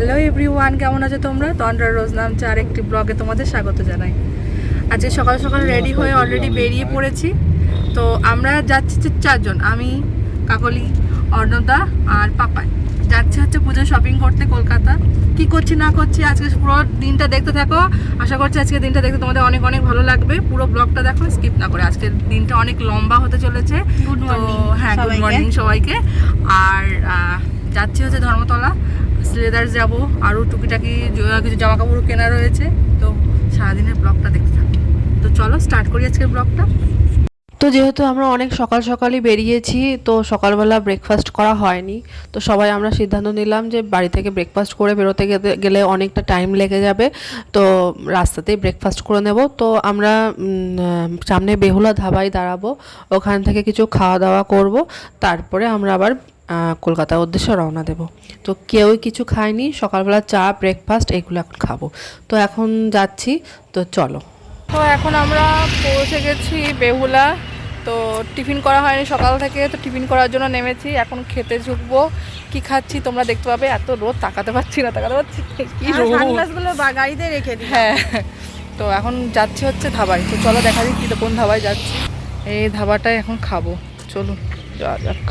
Hello everyone, কেমন আছো তোমরা? তন্দ্রা রোজ নামছে আর একটি ব্লগে তোমাদের স্বাগত জানাই। আজকে সকাল সকাল রেডি হয়ে অলরেডি বেরিয়ে পড়েছি। তো আমরা যাচ্ছি চারজন, আমি, কাকলি, অর্ণদা আর পাপাই যাচ্ছি হচ্ছে পুজো শপিং করতে কলকাতা। কি করছি না করছি আজকে পুরো দিনটা দেখতে থাকো। আশা করছি আজকে দিনটা দেখতে তোমাদের অনেক অনেক ভালো লাগবে। পুরো ব্লগটা দেখো, স্কিপ না করে। আজকের দিনটা অনেক লম্বা হতে চলেছে। Good morning. হ্যাঁ, গুড মর্নিং সবাইকে। আর যাচ্ছি হচ্ছে ধর্মতলা, শ্রীলেদার্স যাবো, আরও টুকিটাকি কিছু জামা কাপড় কেনা রয়েছে। তো সারাদিনের ব্লগটা দেখতে থাকো। তো চলো স্টার্ট করি আজকের ব্লগটা। তো যেহেতু আমরা অনেক সকাল সকালই বেরিয়েছি, তো সকালবেলা ব্রেকফাস্ট করা হয়নি। তো সবাই আমরা সিদ্ধান্ত নিলাম যে বাড়ি থেকে ব্রেকফাস্ট করে বেরোতে গেলে অনেকটা টাইম লেগে যাবে, তো রাস্তাতেই ব্রেকফাস্ট করে নেব। তো আমরা সামনে বেহুলা ধাবায় দাঁড়াবো, ওখান থেকে কিছু খাওয়া দাওয়া করব, তারপরে আমরা আবার কলকাতার উদ্দেশ্যে রওনা দেব। তো কেউই কিছু খায়নি, সকালবেলা চা ব্রেকফাস্ট এগুলো এখন খাবো। তো এখন যাচ্ছি, তো চলো। তো এখন আমরা পৌঁছে গেছি বেহুলা। তো টিফিন করা হয়নি সকাল থেকে, তো টিফিন করার জন্য নেমেছি। এখন খেতে ঝুঁকবো। কি খাচ্ছি তোমরা দেখতে পাবে। এত রোদ, তাকাতে পারছি কি রোদ। সানগ্লাসগুলো গাড়িতে রেখে দিই। হ্যাঁ, তো এখন যাচ্ছি হচ্ছে ধাবায়। তো চলো দেখা দিই কি কোন ধাবায় যাচ্ছি। এই ধাবাটায় এখন খাবো, চলুন যাওয়া যাক।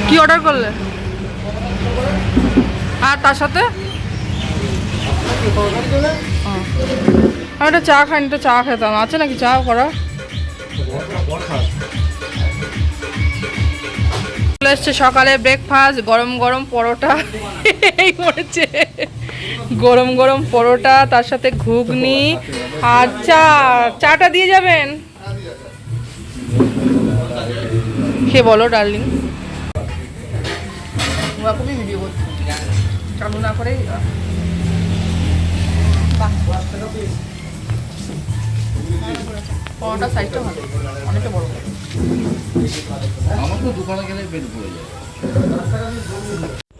কি অর্ডার করলে? আর তার সাথে আমি একটা চা খাইনি, তো চা খেতাম। আছে নাকি চা করা? চলে এসছে সকালে ব্রেকফাস্ট, গরম গরম পরোটা। এই পড়েছে গরম গরম পরোটা, তার সাথে ঘুগনি আর চা। চাটা দিয়ে যাবেন, খেয়ে বলো ডার্লিং। ওরকমই ভিডিও করছি, চালু না করেই। পরোটা সাইজটা ভালো, অনেকটা বড়।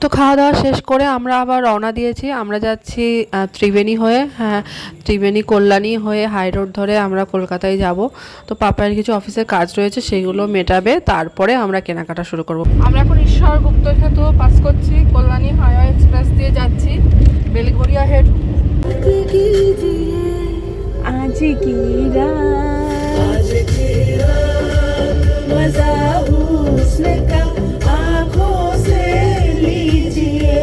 তো খাওয়া দাওয়া শেষ করে আমরা আবার রওনা দিয়েছি। আমরা যাচ্ছি ত্রিবেণী হয়ে, হ্যাঁ ত্রিবেণী কল্যাণী হয়ে হাই রোড ধরে আমরা কলকাতায় যাব। তো পাপায়ের কিছু অফিসের কাজ রয়েছে, সেইগুলো মেটাবে, তারপরে আমরা কেনাকাটা শুরু করব। আমরা এখন ঈশ্বর গুপ্ত সেতু পাস করছি, কল্যাণী হাইওয়ে এক্সপ্রেস দিয়ে যাচ্ছি বেলঘরিয়া হেড। आज की रात मजा हुस्न का आँखों से लीजिए।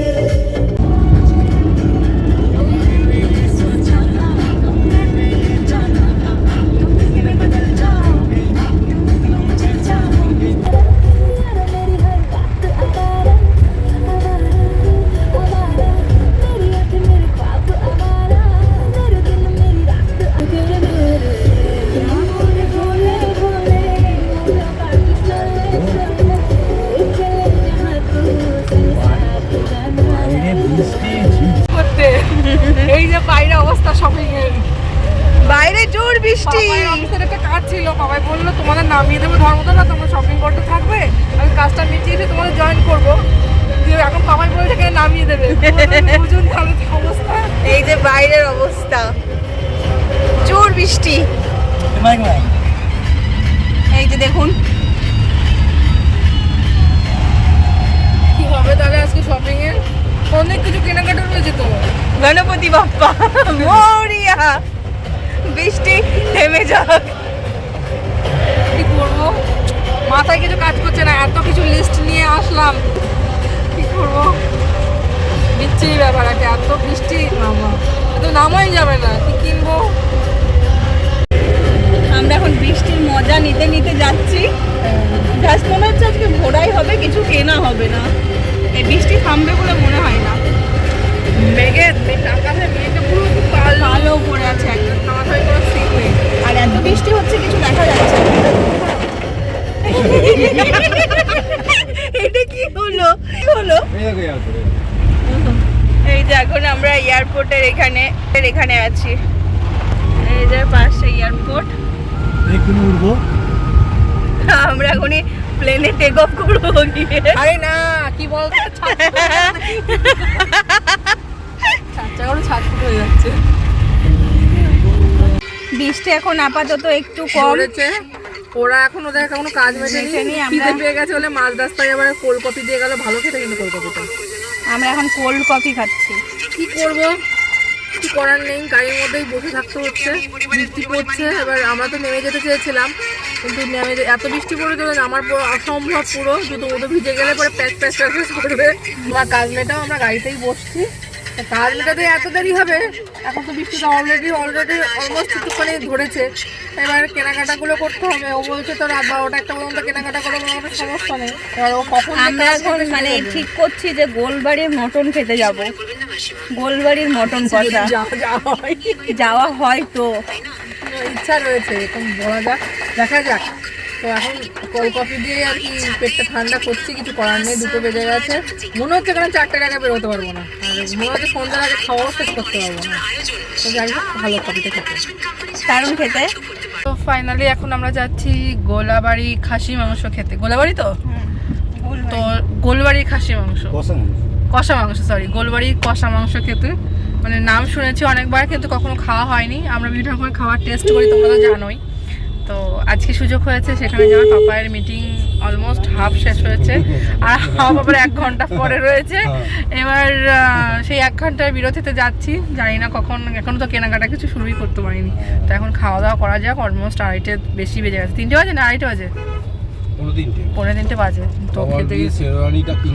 এই যে বাইরে অবস্থা শপিং এর, বাইরে জোর বৃষ্টি। অফিসের একটা কাজ ছিল, বাবাই বললো তোমাদের নামিয়ে দেবো ধর্মতলা, তোমরা শপিং করতে থাকবে, আমি কাজটা মিটিয়ে এসে তোমাদের জয়েন করবো। এখন বাবাই বলছে এখানে নামিয়ে দেবে। বুঝুন তাহলে কি অবস্থা। এই যে বাইরের অবস্থা, জোর বৃষ্টি। এই যে দেখুন কি হবে তাহলে আজকে শপিং এর। অনেক কিছু কেনাকাটা রয়েছে তো। গণপতি বাপ্পা মোরিয়া। বৃষ্টি থেমে যাক। কি করবো, মাথায় কিছু কাজ করছে না। এত কিছু লিস্ট নিয়ে আসলাম, কি করবো। বিচ্ছিরি ব্যাপার একটা, এত বৃষ্টি তো নামাই যাবে না। কি কিনবো? আমরা এখন বৃষ্টির মজা নিতে নিতে যাচ্ছি। জাস্ট মনে হচ্ছে আজকে ভোরাই হবে, কিছু কেনা হবে না। এই বৃষ্টি থামবে বলে মনে হয় না। আকাশে মেয়েটা পুরো কালো পড়ে আছে একটা, মাথায় করে সিক নেই। আর এত বৃষ্টি হচ্ছে কিছু দেখা যাচ্ছে না। এটা কি হলো? কি হলো? এই যে এখন আমরা এয়ারপোর্টের এখানে আছি। এই যে পাশে এয়ারপোর্ট। উঠবো আমরা এখনই প্লেনে টেক অফ করবো গিয়ে। আরে না, কি বলতো বৃষ্টি এখন আপাতত একটু কম পড়েছে। ওরা এখন ওদের কোনো কাজ মেটেনি, মেটেনি, আমরা- খিদে পেয়ে গেছে বলে মাছ রাস্তায় এবারে কোল্ড কফি দিয়ে গেল, ভালো খেতে কিন্তু কোল্ড কফিটা। আমরা এখন কোল্ড কফি খাচ্ছি। কি করবো, কি করার নেই, গাড়ির মধ্যেই বসে থাকতে হচ্ছে, বৃষ্টি পড়ছে। এবার আমরা তো নেমে যেতে চেয়েছিলাম, কিন্তু এত বৃষ্টি পড়েছিল যে আমার পুরো অসম্ভব, পুরো জুতো মুতো ভিজে গেলে পরে প্যাচ প্যাচ প্যাচ প্যাচ করবে। আমার কাজ মেটাও আমরা গাড়িতেই বসছি, কাজ মেটাতে এত দেরি হবে। এখন তো বৃষ্টিটা অলরেডি অলমোস্ট একটুখানি ধরেছে। এবার কেনাকাটাগুলো করতে হবে। ও বলছে তো রাত 12টা 1টা পর্যন্ত কেনাকাটা করে কোনো সমস্যা নেই। এবার ও কখন আমরা এখন মানে ঠিক করছি যে গোলবাড়ির মটন খেতে যাব। গোলবাড়ির মটন কষা যাওয়া হয় তো ইচ্ছা রয়েছে, এখন বলা যাক, দেখা যাক। তো এখন কোল্ড কফি দিয়ে আর কি পেটটা ঠান্ডা করছি, কিছু করার নেই। 2টো বেজে গেছে, মনে হচ্ছে এখানে 4টার আগে বেরোতে পারবো না, আর মনে হচ্ছে সন্ধ্যার আগে খাওয়াও শেষ করতে পারবো না। তো যাই হোক, ভালো কফিটা খেতে দারুণ খেতে। তো ফাইনালি এখন আমরা যাচ্ছি গোলাবাড়ি খাসি মাংস খেতে। গোলাবাড়ি তো তো গোলবাড়ি খাসি মাংস, কষা মাংস, সরি, গোলবাড়ি কষা মাংস খেতে। মানে নাম শুনেছি অনেকবার, কিন্তু কখনো খাওয়া হয়নি। আমরা বিভিন্ন রকমের খাবার টেস্ট করি, তোমরা তো জানোই। তো আজকে সুযোগ হয়েছে সেখানে যাওয়ার। পাপায়ের মিটিং অলমোস্ট হাফ শেষ হয়েছে, আর হাফ আবার 1 ঘন্টা পরে রয়েছে। এবার সেই 1 ঘন্টার বিরতিতে যাচ্ছি, জানি না কখন, এখনো তো কেনাকাটা কিছু শুরুই করতে পারিনি। তো এখন খাওয়া দাওয়া করা যাক। অলমোস্ট 2:30 বেশি বেজে গেছে। 3টে বাজে না 2:30 বাজে, 3:45 বাজে। তো খেতে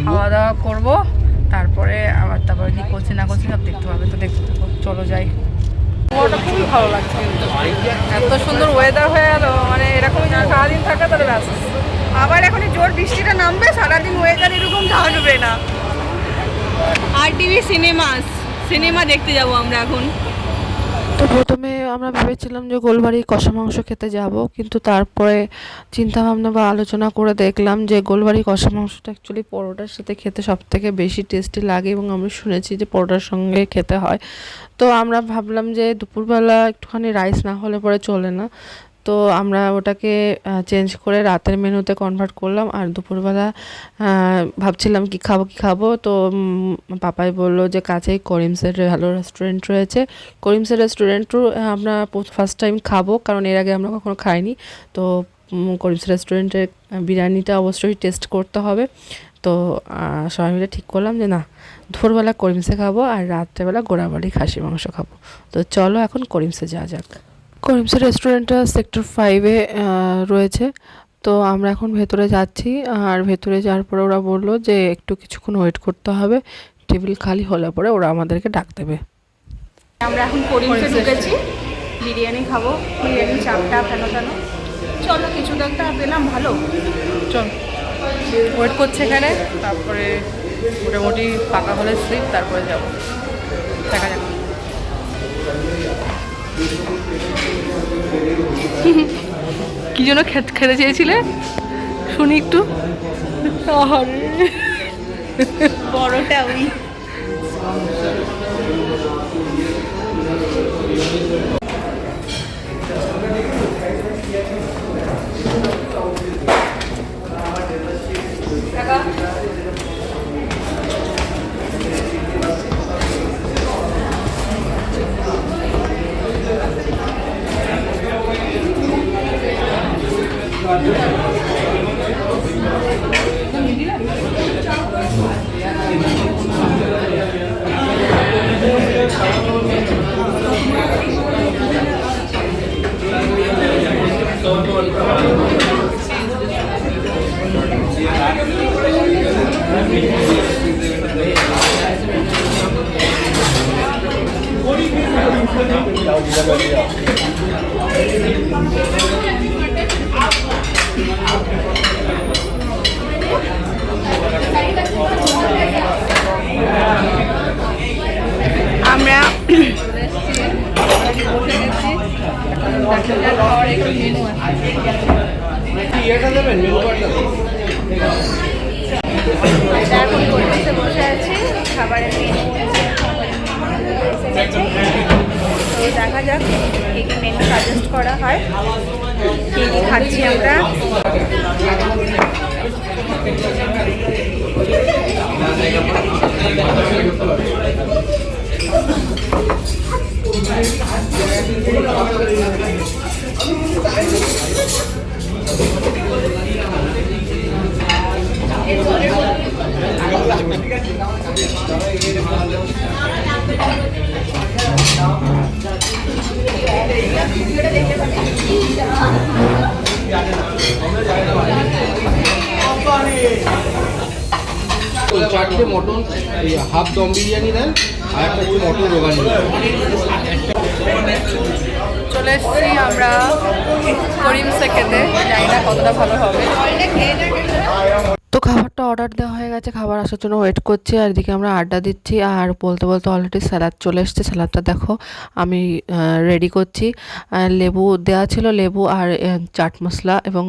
খাওয়া দাওয়া করবো, তারপরে তারপরে কি করছি না করছি সব দেখতে পাবে। তো দেখতে থাকো, চলো যাই। ওটা খুবই ভালো লাগছে, এত সুন্দর ওয়েদার হয়ে গেল। মানে এরকমই যদি সারাদিন থাকে তাহলে ব্যাস। আবার এখন জোর বৃষ্টিটা নামবে, সারাদিন ওয়েদার এরকম থাকবে না। RTV সিনেমা দেখতে যাব আমরা এখন। তো প্রথমে আমরা ভেবেছিলাম যে গোলবাড়ি কষা মাংস খেতে যাব, কিন্তু তারপরে চিন্তা ভাবনা বা আলোচনা করে দেখলাম যে গোলবাড়ি কষা মাংসটা অ্যাকচুয়ালি পরোটার সাথে খেতে সবথেকে বেশি টেস্টি লাগে, এবং আমি শুনেছি যে পরোটার সঙ্গে খেতে হয়। তো আমরা ভাবলাম যে দুপুরবেলা একটুখানি রাইস না হলে পরে চলে না, তো আমরা ওটাকে চেঞ্জ করে রাতের মেনুতে কনভার্ট করলাম। আর দুপুরবেলা ভাবছিলাম কি খাবো, তো পাপাই বললো যে কাছেই করিমসের ভালো রেস্টুরেন্ট রয়েছে। করিমসের রেস্টুরেন্টও আমরা ফার্স্ট টাইম খাবো, কারণ এর আগে আমরা কখনো খাইনি। তো করিমস রেস্টুরেন্টের বিরিয়ানিটা অবশ্যই টেস্ট করতে হবে। তো সবাই মিলে ঠিক করলাম যে না, দুপুরবেলা করিমসে খাবো আর রাত্রেবেলা গোড়াবাড়ি খাসি মাংস খাবো। তো চলো এখন করিমসে যাওয়া যাক। করিমসের রেস্টুরেন্টটা সেক্টর 5-এ রয়েছে। তো আমরা এখন ভেতরে যাচ্ছি, আর ভেতরে যাওয়ার পরে ওরা বললো যে একটু কিছুক্ষণ ওয়েট করতে হবে, টেবিল খালি হলে পরে ওরা আমাদেরকে ডাক দেবে। আমরা এখন করিমসে ঢুকেছি, বিরিয়ানি খাবো। বিরিয়ানি চাপটা ফেনো। চলো কিছু তো একটা পেলাম ভালো। চল, ওয়েট করছে এখানে, তারপরে মোটামুটি পাকা হলে স্লিপ, তারপরে যাবো, দেখা যাক। কি জন্য খেতে চেয়েছিলে শুনি একটু? বড়টা ওই আমরা এখন করিমসে বসে আছি, খাবারের মেনু তো দেখা যাক কী কী মেনু সাজেস্ট করা হয়, কী কী খাচ্ছি আমরা। চারটে মটন হাফ দম বিরিয়ানি দেন আর একটা হচ্ছে মটন রোগানি। চলে এসেছি আমরা করিমসে খেতে, জানি না কতটা ভালো হবে। তো খাবারটা অর্ডার দেওয়া হয়ে গেছে, খাবার আসার জন্য ওয়েট করছি, আর এদিকে আমরা আড্ডা দিচ্ছি। আর বলতে বলতে অলরেডি স্যালাড চলে এসছে। স্যালাডটা দেখো আমি রেডি করছি। লেবু দেওয়া ছিল, লেবু আর চাট মশলা এবং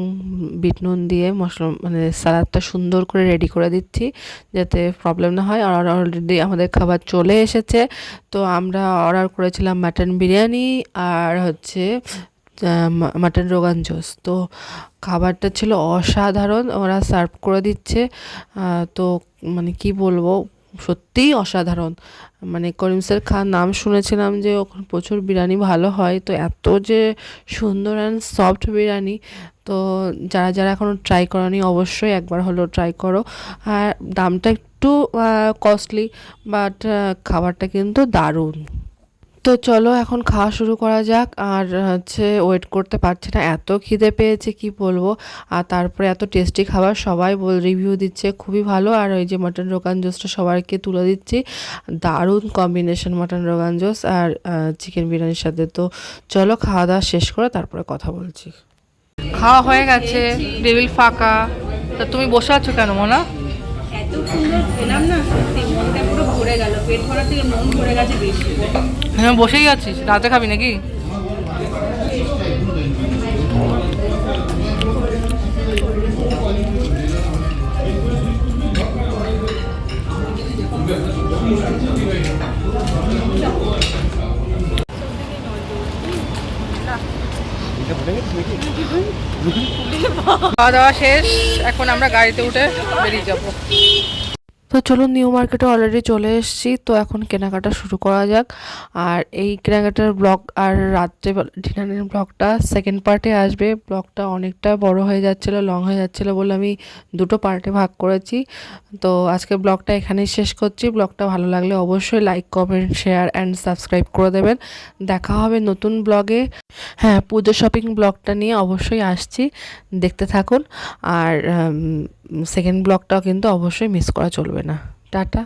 বিট নুন দিয়ে মশলা মানে স্যালাডটা সুন্দর করে রেডি করে দিচ্ছি যাতে প্রবলেম না হয়। আর অলরেডি আমাদের খাবার চলে এসেছে। তো আমরা অর্ডার করেছিলাম মাটন বিরিয়ানি আর হচ্ছে মাটন রোগান জোস। তো খাবারটা ছিল অসাধারণ, ওরা সার্ভ করে দিচ্ছে। তো মানে কি বলবো, সত্যিই অসাধারণ। মানে করিমসের নাম শুনেছিলাম যে ওখানে প্রচুর বিরিয়ানি ভালো হয়, তো এত যে সুন্দর অ্যান্ড সফট বিরিয়ানি। তো যারা যারা এখনও ট্রাই করনি অবশ্যই একবার হলেও ট্রাই করো। আর দামটা একটু কস্টলি, বাট খাবারটা কিন্তু দারুণ। তো চলো এখন খাওয়া শুরু করা যাক। আর হচ্ছে ওয়েট করতে পারছি না, এত খিদে পেয়েছে কি বলবো। আর তারপরে এত টেস্টি খাবার, সবাই রিভিউ দিচ্ছে খুবই ভালো। আর ওই যে মাটন রোগান জোসটা সবাইকে তুলে দিচ্ছি, দারুণ কম্বিনেশন মাটন রোগান জোস আর চিকেন বিরিয়ানির সাথে। তো চলো খাওয়া দাওয়া শেষ করে তারপরে কথা বলছি। খাওয়া হয়ে গেছে, টেবিল ফাঁকা। তা তুমি বসে আছো কেন মোনা? এত সুন্দর খেলাম না, সত্যি মনটা পুরো ভরে গেল, পেট ভরা থেকে মন ভরে গেছে বেশি। হ্যাঁ বসেই আছিস, রাতে খাবি নাকি? খাওয়া দাওয়া শেষ, এখন আমরা গাড়িতে উঠে বেরিয়ে যাবো। তো চলুন, নিউ মার্কেটে অলরেডি চলে এসেছি। তো এখন কেনাকাটা শুরু করা যাক। আর এই কেনাকাটার ব্লগ আর রাত্রে ডিনারের ব্লগটা সেকেন্ড পার্টে আসবে। ব্লগটা অনেকটা বড় হয়ে যাচ্ছিলো, লং হয়ে যাচ্ছিলো বলে আমি দুটো পার্টে ভাগ করেছি। তো আজকে ব্লগটা এখানেই শেষ করছি। ব্লগটা ভালো লাগলে অবশ্যই like, comment, share and subscribe করে দেবেন। দেখা হবে নতুন ব্লগে। হ্যাঁ, পুজো শপিং ব্লগটা নিয়ে অবশ্যই আসছি, দেখতে থাকুন। আর সেকেন্ড ব্লগটাও কিন্তু অবশ্যই মিস করা চলবে না। টাটা।